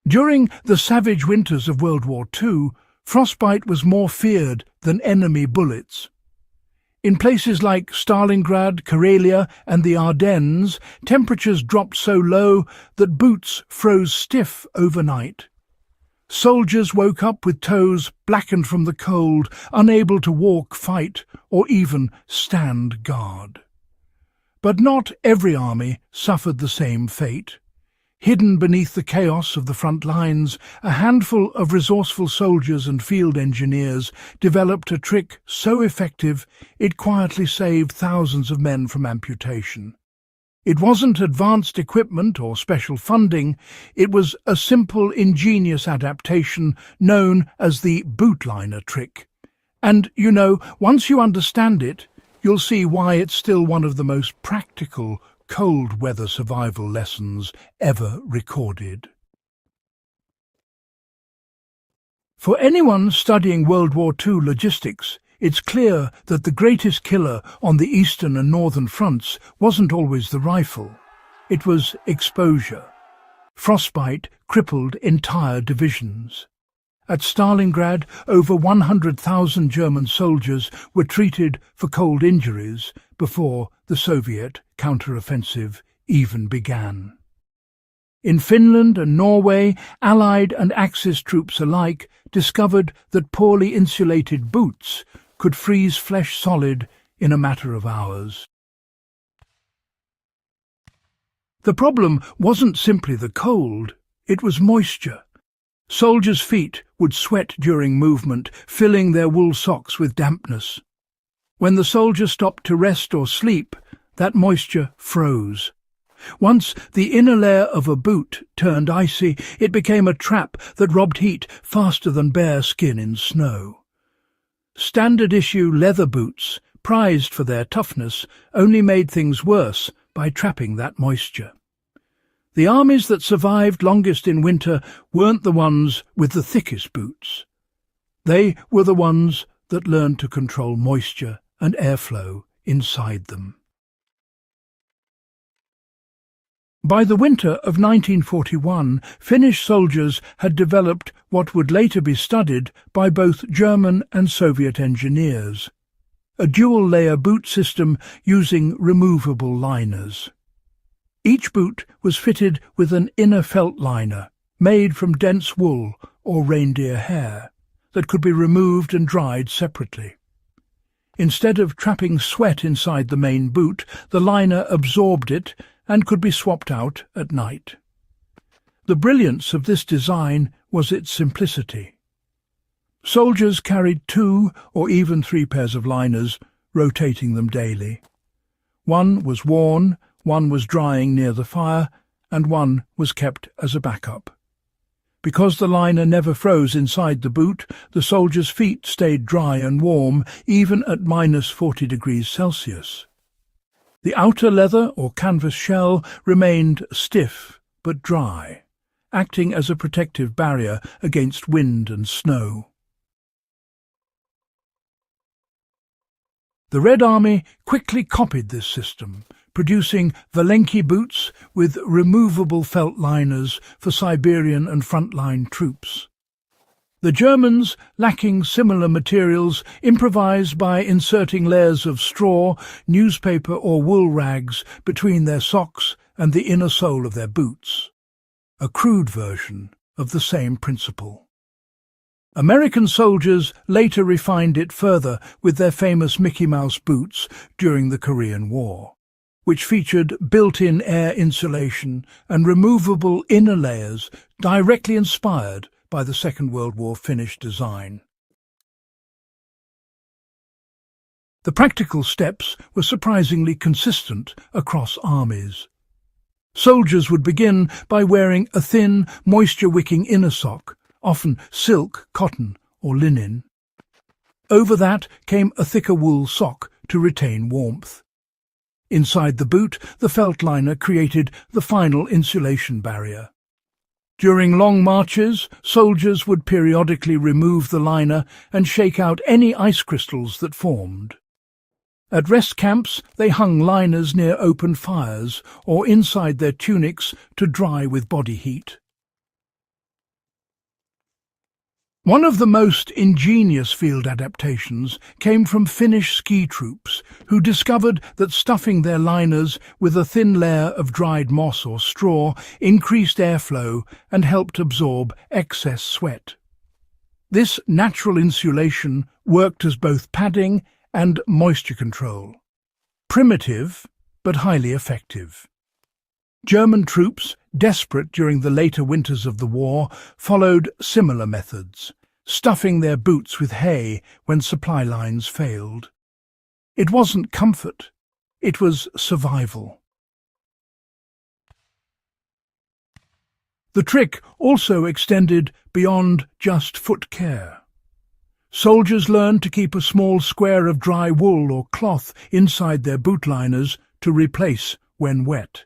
During the savage winters of World War II, frostbite was more feared than enemy bullets. In places like Stalingrad, Karelia and the Ardennes, temperatures dropped so low that boots froze stiff overnight. Soldiers woke up with toes blackened from the cold, unable to walk, fight, or even stand guard. But not every army suffered the same fate. Hidden beneath the chaos of the front lines, a handful of resourceful soldiers and field engineers developed a trick so effective it quietly saved thousands of men from amputation. It wasn't advanced equipment or special funding, it was a simple, ingenious adaptation known as the bootliner trick. And, once you understand it, you'll see why it's still one of the most practical cold weather survival lessons ever recorded. For anyone studying World War II logistics, it's clear that the greatest killer on the eastern and northern fronts wasn't always the rifle. It was exposure. Frostbite crippled entire divisions. At Stalingrad, over 100,000 German soldiers were treated for cold injuries before the Soviet counteroffensive even began. In Finland and Norway, Allied and Axis troops alike discovered that poorly insulated boots could freeze flesh solid in a matter of hours. The problem wasn't simply the cold, it was moisture. Soldiers' feet would sweat during movement, filling their wool socks with dampness. When the soldier stopped to rest or sleep, that moisture froze. Once the inner layer of a boot turned icy, it became a trap that robbed heat faster than bare skin in snow. Standard-issue leather boots, prized for their toughness, only made things worse by trapping that moisture. The armies that survived longest in winter weren't the ones with the thickest boots. They were the ones that learned to control moisture and airflow inside them. By the winter of 1941, Finnish soldiers had developed what would later be studied by both German and Soviet engineers, a dual-layer boot system using removable liners. Each boot was fitted with an inner felt liner, made from dense wool or reindeer hair, that could be removed and dried separately. Instead of trapping sweat inside the main boot, the liner absorbed it and could be swapped out at night. The brilliance of this design was its simplicity. Soldiers carried 2 or even 3 pairs of liners, rotating them daily. One was worn, one was drying near the fire, and one was kept as a backup. Because the liner never froze inside the boot, the soldiers' feet stayed dry and warm, even at -40 degrees Celsius. The outer leather or canvas shell remained stiff but dry, acting as a protective barrier against wind and snow. The Red Army quickly copied this system, producing Valenki boots with removable felt liners for Siberian and frontline troops. The Germans, lacking similar materials, improvised by inserting layers of straw, newspaper or wool rags between their socks and the inner sole of their boots, a crude version of the same principle. American soldiers later refined it further with their famous Mickey Mouse boots during the Korean War, which featured built-in air insulation and removable inner layers directly inspired by the Second World War Finnish design. The practical steps were surprisingly consistent across armies. Soldiers would begin by wearing a thin, moisture-wicking inner sock, often silk, cotton or linen. Over that came a thicker wool sock to retain warmth. Inside the boot, the felt liner created the final insulation barrier. During long marches, soldiers would periodically remove the liner and shake out any ice crystals that formed. At rest camps, they hung liners near open fires or inside their tunics to dry with body heat. One of the most ingenious field adaptations came from Finnish ski troops, who discovered that stuffing their liners with a thin layer of dried moss or straw increased airflow and helped absorb excess sweat. This natural insulation worked as both padding and moisture control. Primitive, but highly effective. German troops, desperate during the later winters of the war, followed similar methods, stuffing their boots with hay when supply lines failed. It wasn't comfort, it was survival. The trick also extended beyond just foot care. Soldiers learned to keep a small square of dry wool or cloth inside their boot liners to replace when wet.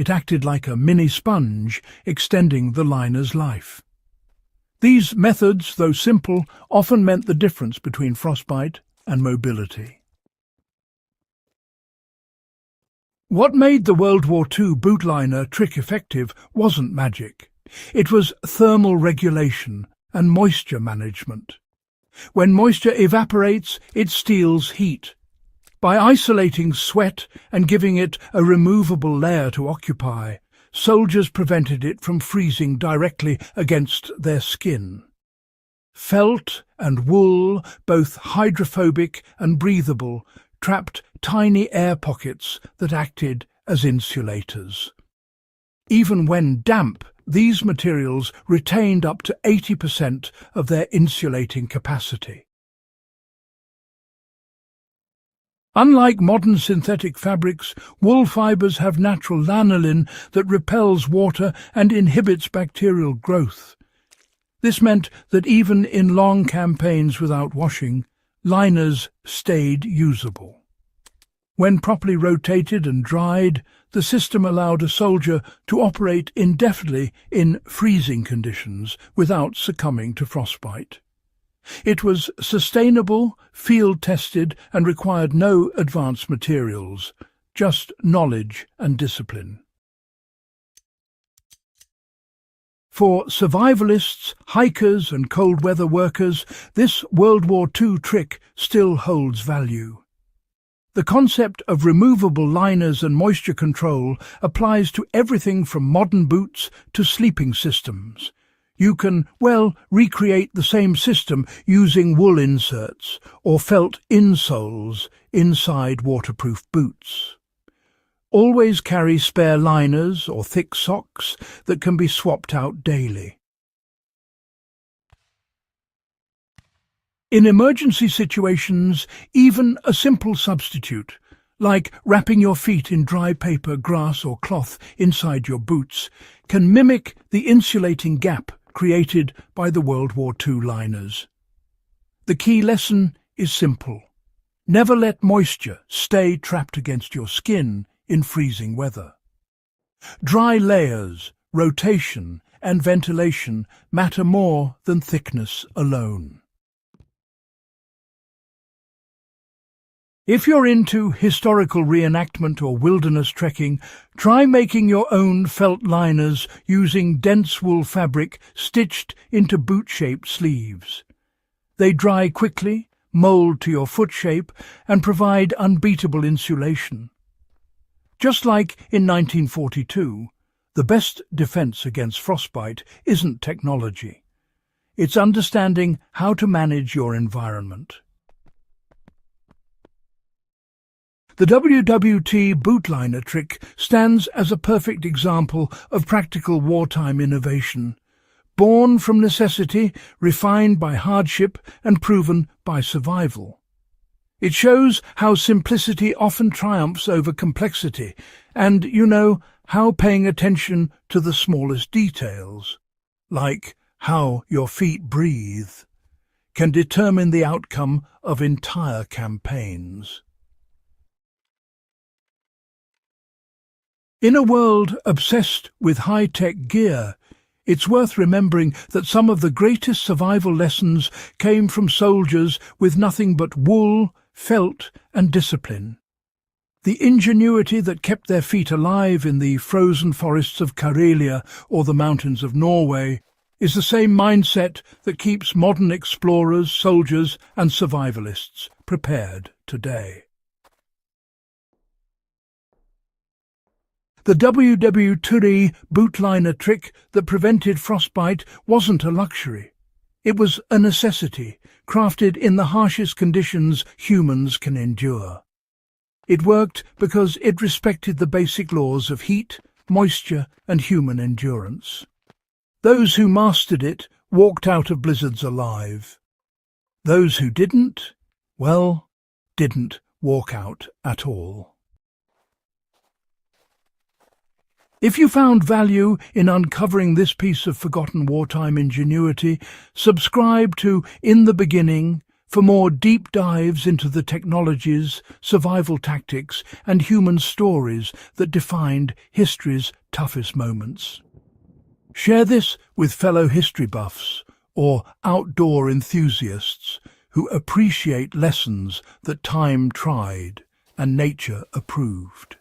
It acted like a mini sponge, extending the liner's life. These methods, though simple, often meant the difference between frostbite and mobility. What made the World War II boot liner trick effective wasn't magic. It was thermal regulation and moisture management. When moisture evaporates, it steals heat. By isolating sweat and giving it a removable layer to occupy, soldiers prevented it from freezing directly against their skin. Felt and wool, both hydrophobic and breathable, trapped tiny air pockets that acted as insulators. Even when damp, these materials retained up to 80% of their insulating capacity. Unlike modern synthetic fabrics, wool fibers have natural lanolin that repels water and inhibits bacterial growth. This meant that even in long campaigns without washing, liners stayed usable. When properly rotated and dried, the system allowed a soldier to operate indefinitely in freezing conditions without succumbing to frostbite. It was sustainable, field-tested, and required no advanced materials, just knowledge and discipline. For survivalists, hikers, and cold-weather workers, this World War II trick still holds value. The concept of removable liners and moisture control applies to everything from modern boots to sleeping systems. You can, recreate the same system using wool inserts or felt insoles inside waterproof boots. Always carry spare liners or thick socks that can be swapped out daily. In emergency situations, even a simple substitute, like wrapping your feet in dry paper, grass or cloth inside your boots, can mimic the insulating gap created by the World War II liners. The key lesson is simple. Never let moisture stay trapped against your skin in freezing weather. Dry layers, rotation, and ventilation matter more than thickness alone. If you're into historical reenactment or wilderness trekking, try making your own felt liners using dense wool fabric stitched into boot-shaped sleeves. They dry quickly, mold to your foot shape, and provide unbeatable insulation. Just like in 1942, the best defense against frostbite isn't technology. It's understanding how to manage your environment. The WWII bootliner trick stands as a perfect example of practical wartime innovation, born from necessity, refined by hardship, and proven by survival. It shows how simplicity often triumphs over complexity, and, how paying attention to the smallest details, like how your feet breathe, can determine the outcome of entire campaigns. In a world obsessed with high-tech gear, it's worth remembering that some of the greatest survival lessons came from soldiers with nothing but wool, felt, and discipline. The ingenuity that kept their feet alive in the frozen forests of Karelia or the mountains of Norway is the same mindset that keeps modern explorers, soldiers and survivalists prepared today. The WWII bootliner trick that prevented frostbite wasn't a luxury. It was a necessity, crafted in the harshest conditions humans can endure. It worked because it respected the basic laws of heat, moisture and human endurance. Those who mastered it walked out of blizzards alive. Those who didn't, well, didn't walk out at all. If you found value in uncovering this piece of forgotten wartime ingenuity, subscribe to In the Beginning for more deep dives into the technologies, survival tactics and human stories that defined history's toughest moments. Share this with fellow history buffs or outdoor enthusiasts who appreciate lessons that time tried and nature approved.